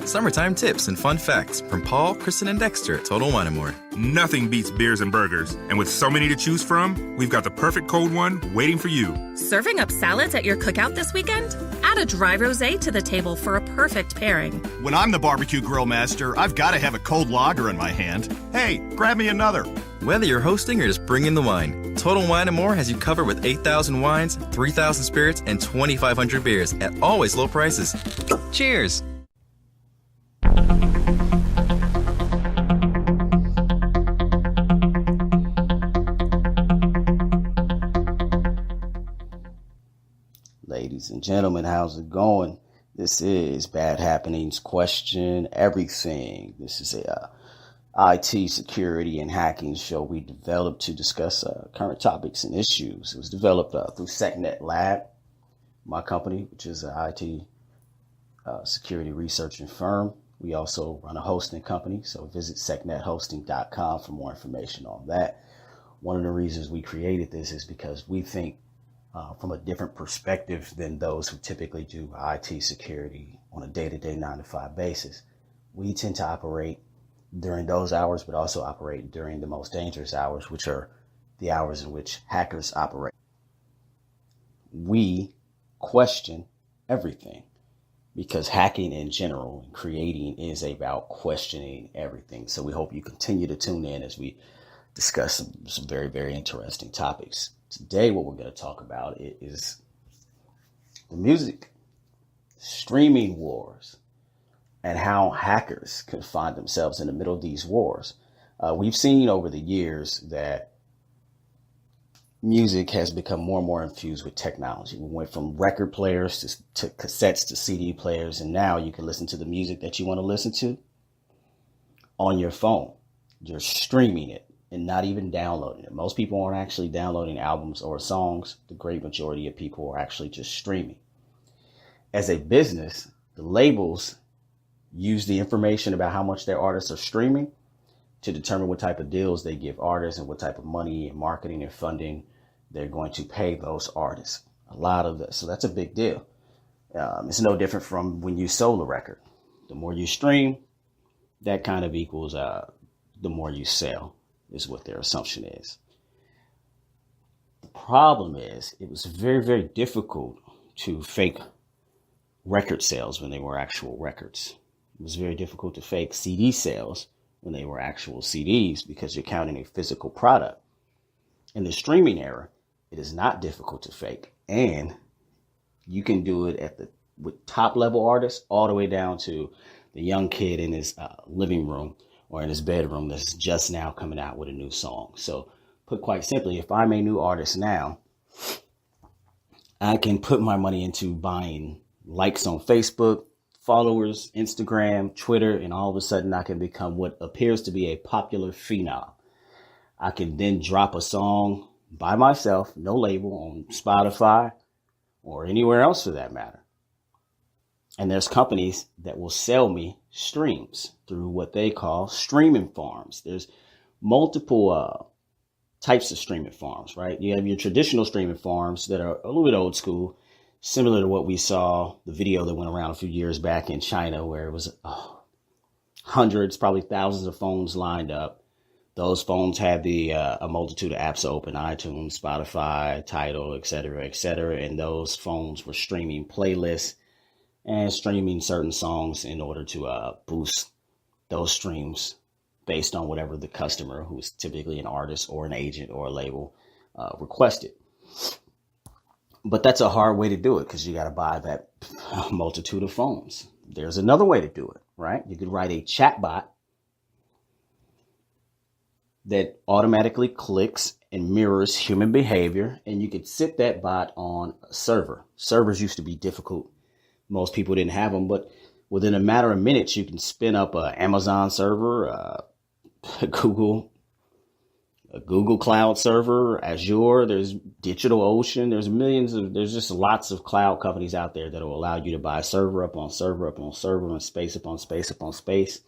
Summertime tips and fun facts from Paul, Kristen, and Dexter at Total Wine & More. Nothing beats beers and burgers. And with so many to choose from, we've got the perfect cold one waiting for you. Serving up salads at your cookout this weekend? Add a dry rosé to the table for a perfect pairing. When I'm the barbecue grill master, I've got to have a cold lager in my hand. Hey, grab me another. Whether you're hosting or just bringing the wine, Total Wine & More has you covered with 8,000 wines, 3,000 spirits, and 2,500 beers at always low prices. Cheers! Ladies and gentlemen, how's it going? This is Bad Happenings Question Everything. This is a IT security and hacking show we developed to discuss current topics and issues. It was developed through SecNet Lab, my company, which is an IT security researching firm. We also run a hosting company, so visit secnethosting.com for more information on that. One of the reasons we created this is because we think from a different perspective than those who typically do IT security on a day-to-day 9-to-5 basis. We tend to operate during those hours, but also operate during the most dangerous hours, which are the hours in which hackers operate. We question everything because hacking in general and creating is about questioning everything. So we hope you continue to tune in as we discuss some very, very interesting topics. Today, what we're going to talk about is the music, streaming wars, and how hackers can find themselves in the middle of these wars. We've seen over the years that music has become more and more infused with technology. We went from record players to cassettes to CD players, and now you can listen to the music that you want to listen to on your phone. You're streaming it and not even downloading it. Most people aren't actually downloading albums or songs. The great majority of people are actually just streaming. As a business, the labels use the information about how much their artists are streaming to determine what type of deals they give artists and what type of money and marketing and funding they're going to pay those artists. A lot of that. So that's a big deal. It's no different from when you sold a record. The more you stream, that kind of equals the more you sell, is what their assumption is. The problem is it was very, very difficult to fake record sales when they were actual records. It was very difficult to fake CD sales when they were actual CDs because you're counting a physical product. In the streaming era, it is not difficult to fake, and you can do it with top level artists all the way down to the young kid in his living room or in his bedroom that's just now coming out with a new song. So put quite simply, if I'm a new artist now, I can put my money into buying likes on Facebook, followers, Instagram, Twitter, and all of a sudden I can become what appears to be a popular phenom. I can then drop a song by myself, no label, on Spotify or anywhere else for that matter. And there's companies that will sell me streams through what they call streaming farms. There's multiple types of streaming farms, right? You have your traditional streaming farms that are a little bit old school, similar to what we saw, the video that went around a few years back in China, where it was hundreds, probably thousands of phones lined up. Those phones had a multitude of apps open, iTunes, Spotify, Tidal, et cetera, and those phones were streaming playlists and streaming certain songs in order to boost those streams based on whatever the customer, who's typically an artist or an agent or a label, requested. But that's a hard way to do it because you got to buy that multitude of phones. There's another way to do it, right? You could write a chatbot that automatically clicks and mirrors human behavior, and you could sit that bot on a server. Servers used to be difficult. Most people didn't have them, but within a matter of minutes, you can spin up an Amazon server, a Google Cloud server, Azure. There's DigitalOcean. There's just lots of cloud companies out there that will allow you to buy server up on server up on server and space upon space upon space.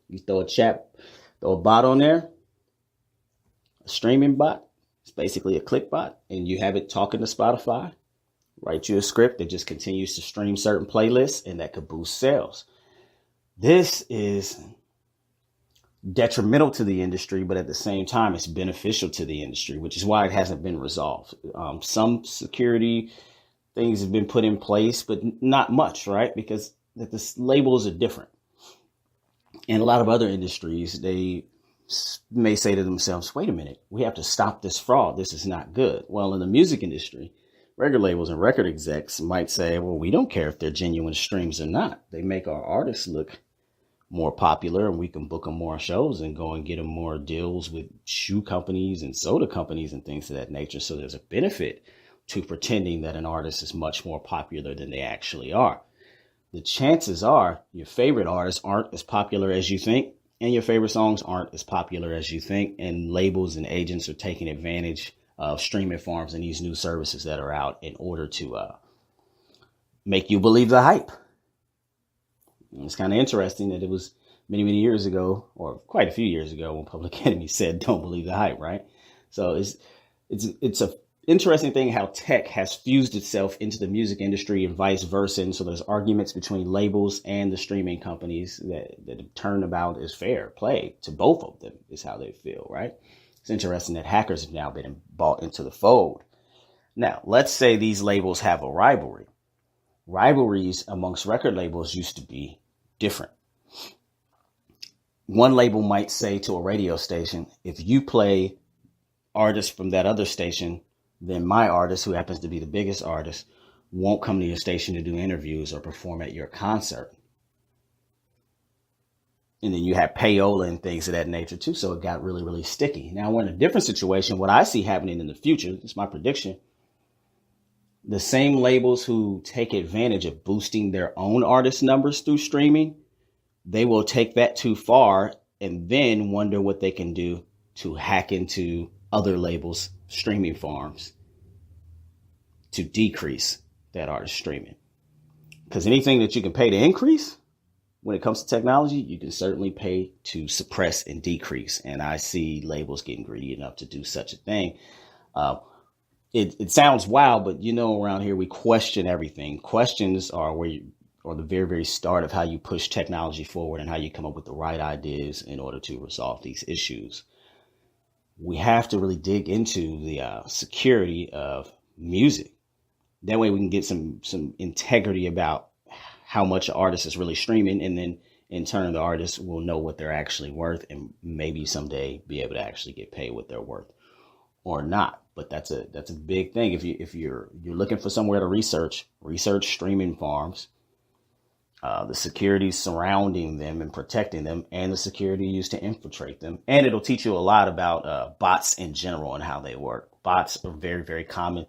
You throw a bot on there, a streaming bot. It's basically a click bot, and you have it talking to Spotify. Write you a script that just continues to stream certain playlists, and that could boost sales. This is detrimental to the industry, but at the same time, it's beneficial to the industry, which is why it hasn't been resolved. Some security things have been put in place, but not much, right? Because the labels are different. And a lot of other industries, they may say to themselves, wait a minute, we have to stop this fraud. This is not good. Well, in the music industry, record labels and record execs might say, well, we don't care if they're genuine streams or not. They make our artists look more popular and we can book them more shows and go and get them more deals with shoe companies and soda companies and things of that nature. So there's a benefit to pretending that an artist is much more popular than they actually are. The chances are your favorite artists aren't as popular as you think, and your favorite songs aren't as popular as you think, and labels and agents are taking advantage of streaming farms and these new services that are out in order to make you believe the hype. And it's kind of interesting that it was many, many years ago, or quite a few years ago, when Public Enemy said, don't believe the hype, right? So it's a interesting thing how tech has fused itself into the music industry and vice versa. And so there's arguments between labels and the streaming companies that turn about as fair play to both of them is how they feel, right? It's interesting that hackers have now been bought into the fold. Now, let's say these labels have a rivalry. Rivalries amongst record labels used to be different. One label might say to a radio station, if you play artists from that other station, then my artist, who happens to be the biggest artist, won't come to your station to do interviews or perform at your concert. And then you have payola and things of that nature too. So it got really, really sticky. Now we're in a different situation. What I see happening in the future, it's my prediction, the same labels who take advantage of boosting their own artist numbers through streaming, they will take that too far and then wonder what they can do to hack into other labels' streaming farms to decrease that artist streaming. Because anything that you can pay to increase when it comes to technology, you can certainly pay to suppress and decrease. And I see labels getting greedy enough to do such a thing. It sounds wild, but around here we question everything. Questions are the very, very start of how you push technology forward and how you come up with the right ideas in order to resolve these issues. We have to really dig into the security of music. That way we can get some integrity about how much an artist is really streaming, and then in turn the artists will know what they're actually worth and maybe someday be able to actually get paid what they're worth or not. But that's a big thing. If you're looking for somewhere to research streaming farms, the security surrounding them and protecting them, and the security used to infiltrate them. And it'll teach you a lot about bots in general and how they work. Bots are very, very common.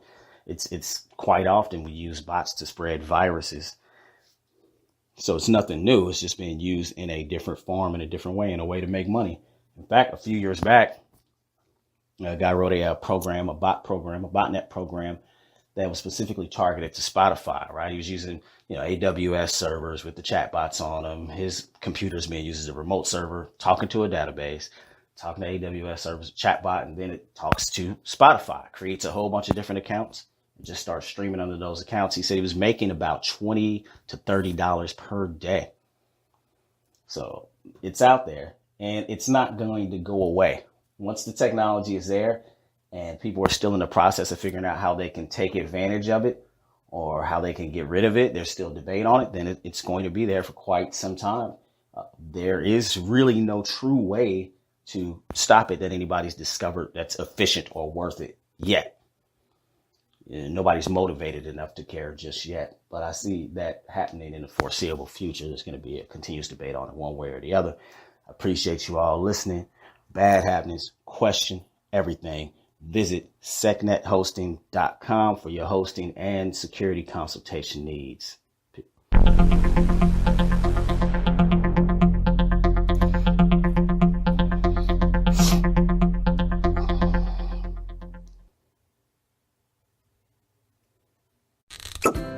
It's quite often we use bots to spread viruses. So it's nothing new. It's just being used in a different form, in a different way, in a way to make money. In fact, a few years back, a guy wrote a botnet program that was specifically targeted to Spotify, right? He was using, AWS servers with the chatbots on them. His computer's being used as a remote server, talking to a database, talking to AWS servers, chatbot, and then it talks to Spotify, creates a whole bunch of different accounts, and just starts streaming under those accounts. He said he was making about $20 to $30 per day. So it's out there, and it's not going to go away. Once the technology is there and people are still in the process of figuring out how they can take advantage of it or how they can get rid of it, there's still debate on it, then it's going to be there for quite some time. There is really no true way to stop it that anybody's discovered that's efficient or worth it yet. Nobody's motivated enough to care just yet, but I see that happening in the foreseeable future. There's going to be a continuous debate on it one way or the other. I appreciate you all listening. Bad happenings, question everything. Visit secnethosting.com for your hosting and security consultation needs.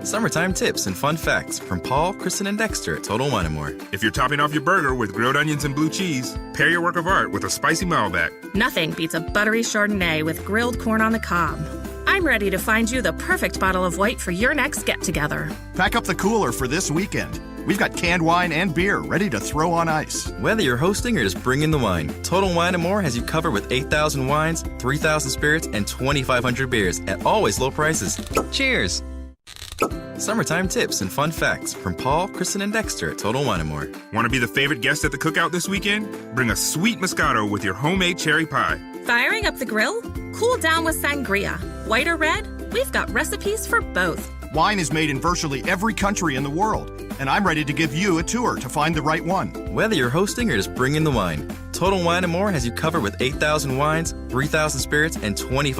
Summertime tips and fun facts from Paul, Kristen, and Dexter at Total Wine & More. If you're topping off your burger with grilled onions and blue cheese, pair your work of art with a spicy Malbec. Nothing beats a buttery Chardonnay with grilled corn on the cob. I'm ready to find you the perfect bottle of white for your next get-together. Pack up the cooler for this weekend. We've got canned wine and beer ready to throw on ice. Whether you're hosting or just bringing the wine, Total Wine & More has you covered with 8,000 wines, 3,000 spirits, and 2,500 beers at always low prices. Cheers! Summertime tips and fun facts from Paul, Kristen, and Dexter at Total Wine & More. Want to be the favorite guest at the cookout this weekend? Bring a sweet Moscato with your homemade cherry pie. Firing up the grill? Cool down with sangria. White or red? We've got recipes for both. Wine is made in virtually every country in the world, and I'm ready to give you a tour to find the right one. Whether you're hosting or just bringing the wine, Total Wine & More has you covered with 8,000 wines, 3,000 spirits, and 2,500